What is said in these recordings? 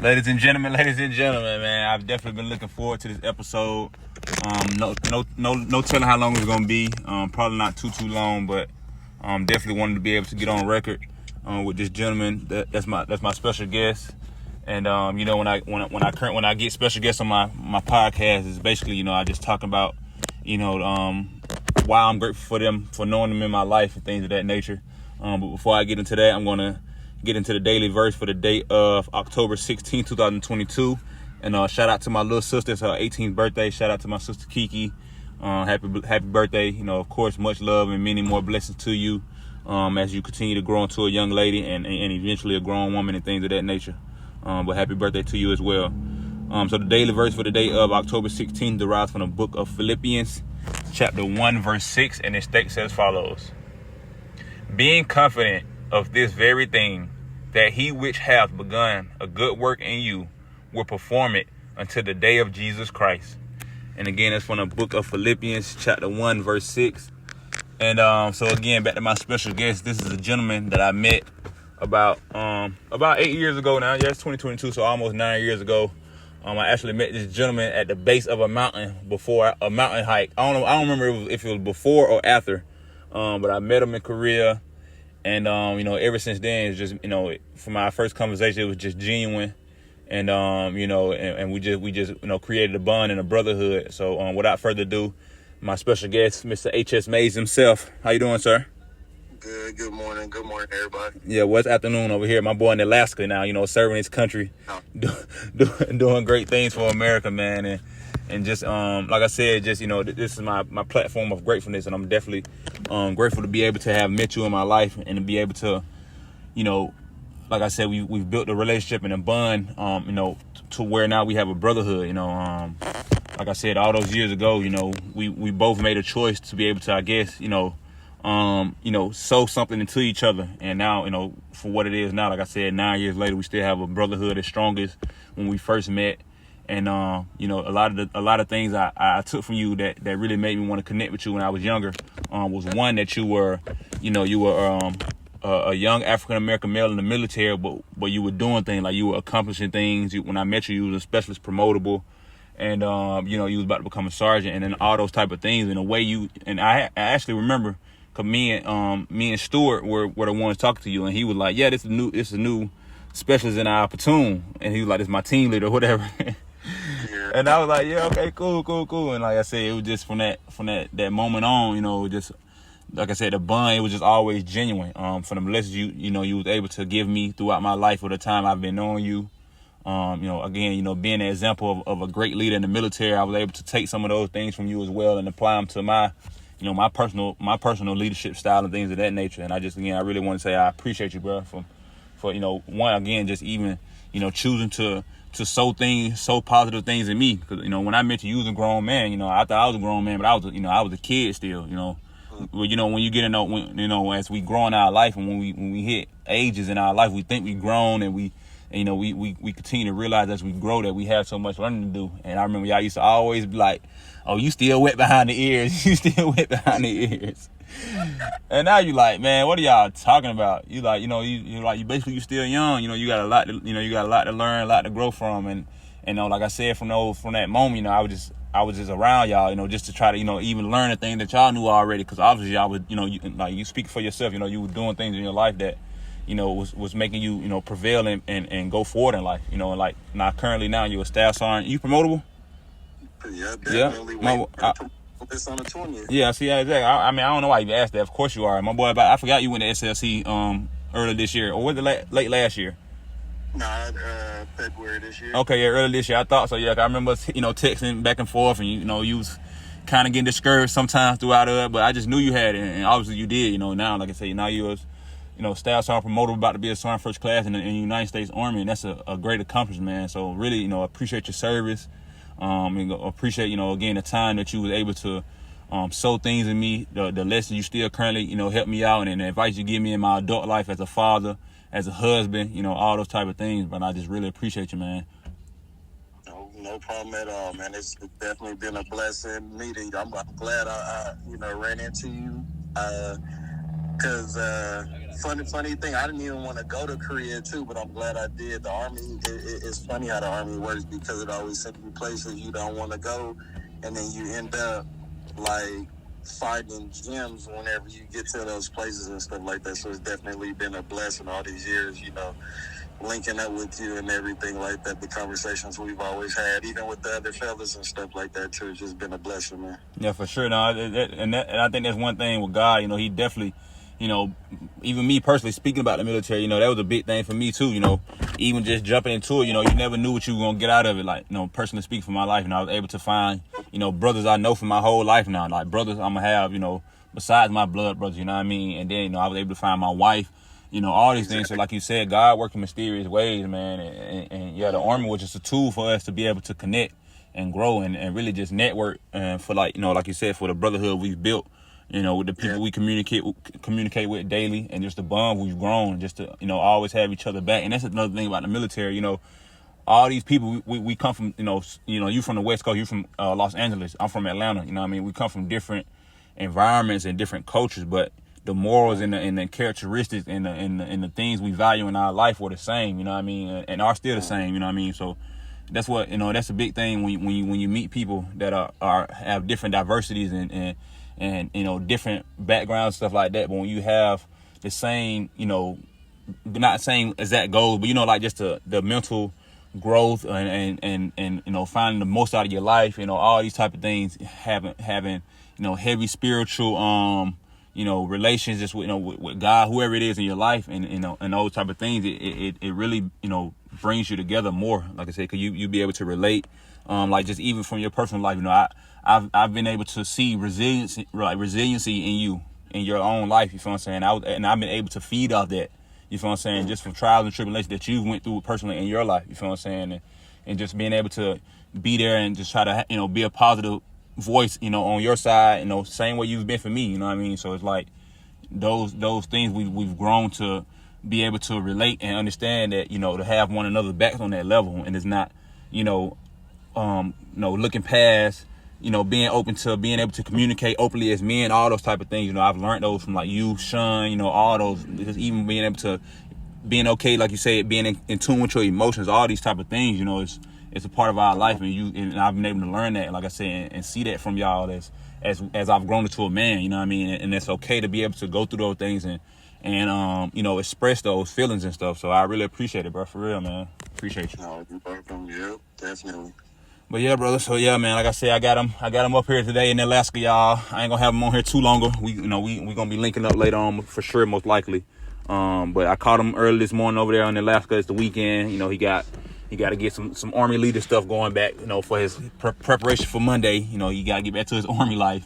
Ladies and gentlemen, man, I've definitely been looking forward to this episode. No telling how long it's gonna be. Probably not too long, but definitely wanted to be able to get on record with this gentleman. That's my special guest. And when I get special guests on my podcast, is basically I just talk about why I'm grateful for them, for knowing them in my life and things of that nature. But before I get into that, I'm gonna get into the daily verse for the date of October 16, 2022. And shout out to my little sister. It's her 18th birthday. Shout out to my sister Kiki. Happy birthday. Of course, much love and many more blessings to you as you continue to grow into a young lady and eventually a grown woman and things of that nature. But happy birthday to you as well. So the daily verse for the day of October 16th derives from the book of Philippians, chapter 1, verse 6, and it states as follows. Being confident of this very thing, that he which hath begun a good work in you will perform it until the day of Jesus Christ. And again, it's from the book of Philippians, chapter 1, verse 6. And so again, back to my special guest. This is a gentleman that I met about 8 years ago now. Yeah, it's 2022, so almost 9 years ago. I actually met this gentleman at the base of a mountain before a mountain hike. I don't remember if it was before or after, but I met him in Korea. And, ever since then, it's just, from our first conversation, it was just genuine. And, and we just created a bond and a brotherhood. So, without further ado, my special guest, Mr. H.S. Mays himself. How you doing, sir? Good morning. Good morning, everybody. Yeah, well, it's afternoon over here. My boy in Alaska now, serving his country, doing great things for America, man. And just, like I said, just, this is my platform of gratefulness. And I'm definitely grateful to be able to have met you in my life and to be able to, like I said, we've built a relationship and a bond, to where now we have a brotherhood, like I said, all those years ago, we both made a choice to be able to, I guess, sow something into each other. And now, for what it is now, like I said, 9 years later, we still have a brotherhood as strong as when we first met. And, a lot of things I took from you that really made me want to connect with you when I was younger, was one, that you were a young African-American male in the military, but you were doing things, like you were accomplishing things. When I met you, you was a specialist promotable, and, you was about to become a sergeant, and then all those type of things. And the way I actually remember, cause me and Stuart were the ones talking to you, and he was like, yeah, this is a new specialist in our platoon. And he was like, this is my team leader or whatever. Yeah. And I was like, yeah, okay, cool. And like I said, it was just from that moment on, just like I said, the bond, it was just always genuine. From the lessons you was able to give me throughout my life, or the time I've been knowing you. Again, being an example of a great leader in the military, I was able to take some of those things from you as well and apply them to my personal leadership style and things of that nature. And I really want to say I appreciate you, bro, for one, again, just even choosing to sow positive things in me. Because when I met you, you was a grown man. I thought I was a grown man, but I was a kid still. When you get as we grow in our life, and when we hit ages in our life, we think we grown, and we continue to realize as we grow that we have so much learning to do. And I remember y'all used to always be like, oh, you still wet behind the ears. You still wet behind the ears. And now you like, man, what are y'all talking about? You like, you basically you still young. You got a lot to, learn, a lot to grow from. And like I said, from that moment, I was just around y'all, just to try to, even learn the thing that y'all knew already. Because obviously y'all was, you speak for yourself. You were doing things in your life that, was making you, prevail and go forward in life. Like now you're a staff sergeant. You promotable? Yeah, definitely. Yeah. This on the 20th. Yeah, see, exactly. I don't know why you asked that. Of course you are, my boy. But I forgot you went to SLC early this year, or was it late last year? Nah, February this year. Okay, yeah, early this year. I thought so. Yeah, I remember texting back and forth, and you was kind of getting discouraged sometimes throughout it, but I just knew you had it, and obviously you did. Now, like I say, now you was staff sergeant promoted, about to be a sergeant first class in the United States Army, and that's a great accomplishment, man. So really, appreciate your service. And appreciate, again, the time that you was able to sow things in me, the lessons you still currently, help me out, and the advice you give me in my adult life as a father, as a husband, all those type of things. But I just really appreciate you, man. No problem at all, man. It's definitely been a blessing meeting you. I'm glad I ran into you. Cause funny thing, I didn't even want to go to Korea too, but I'm glad I did. The Army, it's funny how the Army works because it always sends you places you don't want to go, and then you end up like finding gems whenever you get to those places and stuff like that. So it's definitely been a blessing all these years, linking up with you and everything like that. The conversations we've always had, even with the other fellas and stuff like that too, it's just been a blessing, man. Yeah, for sure. No, and I think that's one thing with God. He definitely, even me personally speaking about the military, that was a big thing for me too. Even just jumping into it, you never knew what you were gonna get out of it. Like, personally speaking for my life, I was able to find, brothers I know for my whole life now. Like brothers I'm gonna have, besides my blood brothers. You know what I mean? And then, I was able to find my wife. All these things. So like you said, God worked in mysterious ways, man. And yeah, the Army was just a tool for us to be able to connect and grow and really just network. And for like you said, for the brotherhood we've built, with the people we communicate with daily, and just the bond we've grown, just to, always have each other back. And that's another thing about the military, all these people, we come from, you from the West Coast, you from Los Angeles, I'm from Atlanta, you know what I mean? We come from different environments and different cultures, but the morals and the characteristics and the things we value in our life were the same, you know what I mean, and are still the same, you know what I mean. So that's what that's a big thing when you meet people that have different diversities and different backgrounds, stuff like that. But when you have the same, not same exact goals, but like just the mental growth and finding the most out of your life, all these type of things, having heavy spiritual relations just with God, whoever it is in your life, and those type of things, it really brings you together more. Like I said, because you be able to relate, like just even from your personal life. I've been able to see resiliency in you in your own life. You feel what I'm saying? I've been able to feed off that. You feel what I'm saying? Just from trials and tribulations that you went through personally in your life. You feel what I'm saying? And just being able to be there and just try to be a positive voice, on your side, same way you've been for me, you know what I mean? So it's like those things we've grown to be able to relate and understand that, to have one another back on that level, and it's not, looking past, being open to being able to communicate openly as men, all those type of things. I've learned those from like you, Sean, all those, just even being able to being okay, like you said, being in tune with your emotions, all these type of things, it's a part of our life, and I've been able to learn that, like I said, and see that from y'all as I've grown into a man, you know what I mean? And it's okay to be able to go through those things and express those feelings and stuff. So I really appreciate it, bro, for real, man. Appreciate you. No, you're welcome. Yeah, definitely. But yeah, brother. So yeah, man. Like I said, I got him up here today in Alaska, y'all. I ain't gonna have him on here too longer. We gonna be linking up later on for sure, most likely. But I caught him early this morning over there in Alaska. It's the weekend. He got to get some Army leader stuff going back, for his preparation for Monday. He got to get back to his Army life.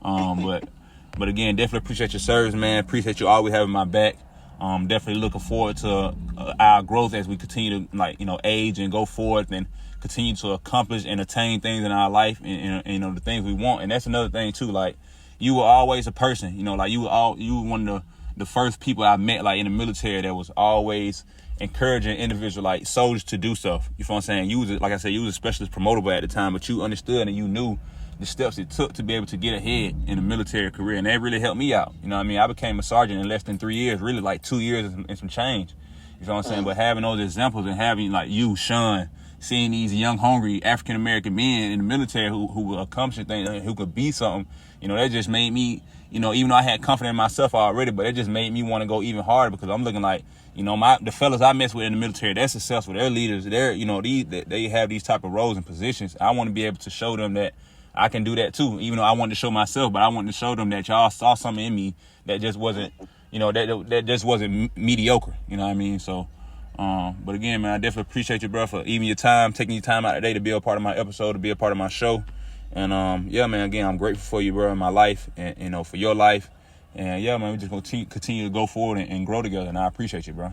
But again, definitely appreciate your service, man. Appreciate you always having my back. Definitely looking forward to our growth as we continue to age and go forward and continue to accomplish and attain things in our life and the things we want. And that's another thing too. Like, you were always a person, you were one of the first people I met in the military that was always encouraging individual soldiers to do stuff. You feel what I'm saying? You was, like I said, you was a specialist promotable at the time, but you understood and you knew the steps it took to be able to get ahead in a military career, and that really helped me out. You know what I mean? I became a sergeant in less than 3 years, really 2 years and some change. You feel what I'm saying? But having those examples and having you, Sean, seeing these young, hungry African American men in the military who were accomplishing things, who could be something, that just made me, even though I had confidence in myself already, but it just made me want to go even harder, because I'm looking the fellas I mess with in the military, they're successful, they're leaders, they have these type of roles and positions. I want to be able to show them that I can do that too, even though I wanted to show myself, but I wanted to show them that y'all saw something in me that just wasn't, that just wasn't mediocre, you know what I mean? So, but again, man, I definitely appreciate you, bro, for even your time, taking your time out today to be a part of my episode, to be a part of my show. And, yeah, man, again, I'm grateful for you, bro, in my life and, for your life. And yeah, man, we just gonna continue to go forward and grow together. And I appreciate you, bro.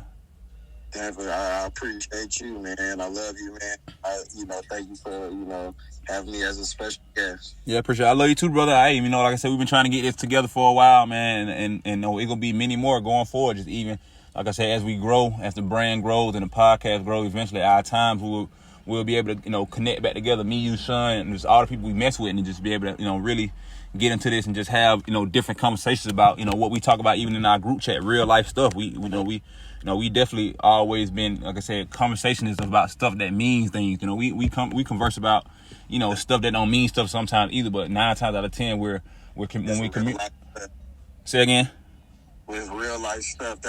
Definitely, I appreciate you, man. I love you, man. Thank you for having me as a special guest. Yeah, appreciate it. I love you too, brother. Hey, like I said, we've been trying to get this together for a while, man. And it's gonna be many more going forward. Just even like I said, as we grow, as the brand grows and the podcast grows, eventually our times will we'll be able to, you know, connect back together, me, you, Sean, and just all the people we mess with, and just be able to, you know, really get into this and just have, you know, different conversations about, you know, what we talk about even in our group chat, real life stuff. We definitely always been, like I said, conversation is about stuff that means things. You know, we converse about, you know, stuff that don't mean stuff sometimes either, but 9 times out of 10 when we communicate. Say again? With real life stuff,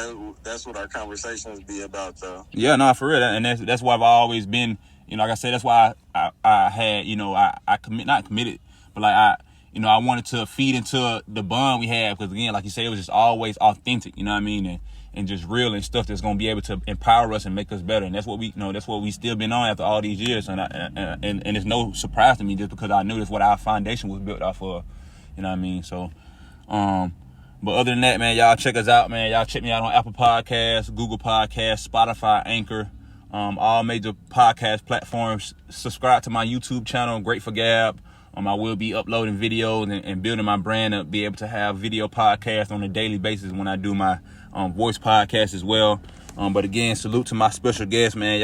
that's what our conversations be about, though. Yeah, no, for real, and that's why I've always been, you know, like I said, that's why I had, you know, I not committed, but like I wanted to feed into the bond we have, because again, like you say, it was just always authentic, you know what I mean, and just real and stuff that's gonna be able to empower us and make us better, and that's what we still been on after all these years, and it's no surprise to me just because I knew that's what our foundation was built off of, you know what I mean, so. But other than that, man, y'all check us out, man. Y'all check me out on Apple Podcasts, Google Podcasts, Spotify, Anchor, all major podcast platforms. Subscribe to my YouTube channel, Great for Gab. I will be uploading videos and building my brand to be able to have video podcasts on a daily basis when I do my voice podcast as well. But again, salute to my special guest, man.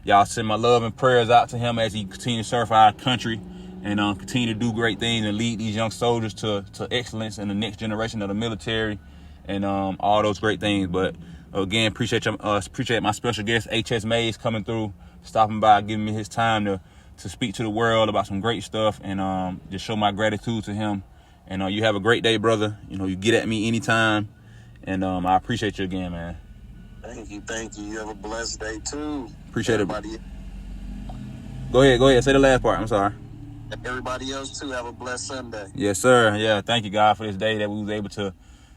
Y'all send my love and prayers out to him as he continues to serve our country. And continue to do great things and lead these young soldiers to excellence in the next generation of the military, and all those great things. But again, appreciate my special guest HS Mays coming through, stopping by, giving me his time to speak to the world about some great stuff, and just show my gratitude to him. And you have a great day, brother. You know, you get at me anytime, and I appreciate you again, man. Thank you. You have a blessed day too. Appreciate it. Go ahead. Say the last part. I'm sorry. Everybody else too, have a blessed Sunday. Yes, sir. Yeah, thank you, God, for this day that we was able to,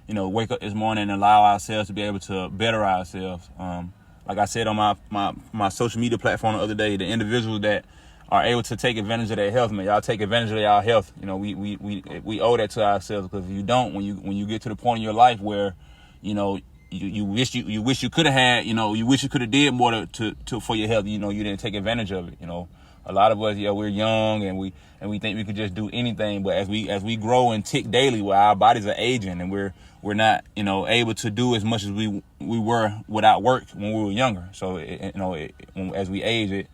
you know, wake up this morning and allow ourselves to be able to better ourselves. Like I said on my social media platform the other day, the individuals that are able to take advantage of their health, man, y'all take advantage of y'all health. You know, we owe that to ourselves, because if you don't, when you get to the point in your life where, you know, you wish you could have had, you know, you wish you could have did more to for your health, you know, you didn't take advantage of it, you know. A lot of us, we're young and we think we could just do anything, but as we grow and tick daily, where our bodies are aging and we're not, you know, able to do as much as we were without work when we were younger. So as we age,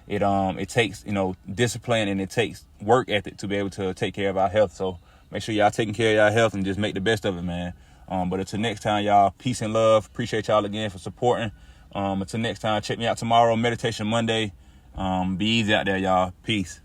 it takes, you know, discipline, and it takes work ethic to be able to take care of our health. So make sure y'all taking care of y'all health and just make the best of it, man. But until next time, y'all, peace and love. Appreciate y'all again for supporting. Until next time, check me out tomorrow, Meditation Monday. Be easy out there, y'all. Peace.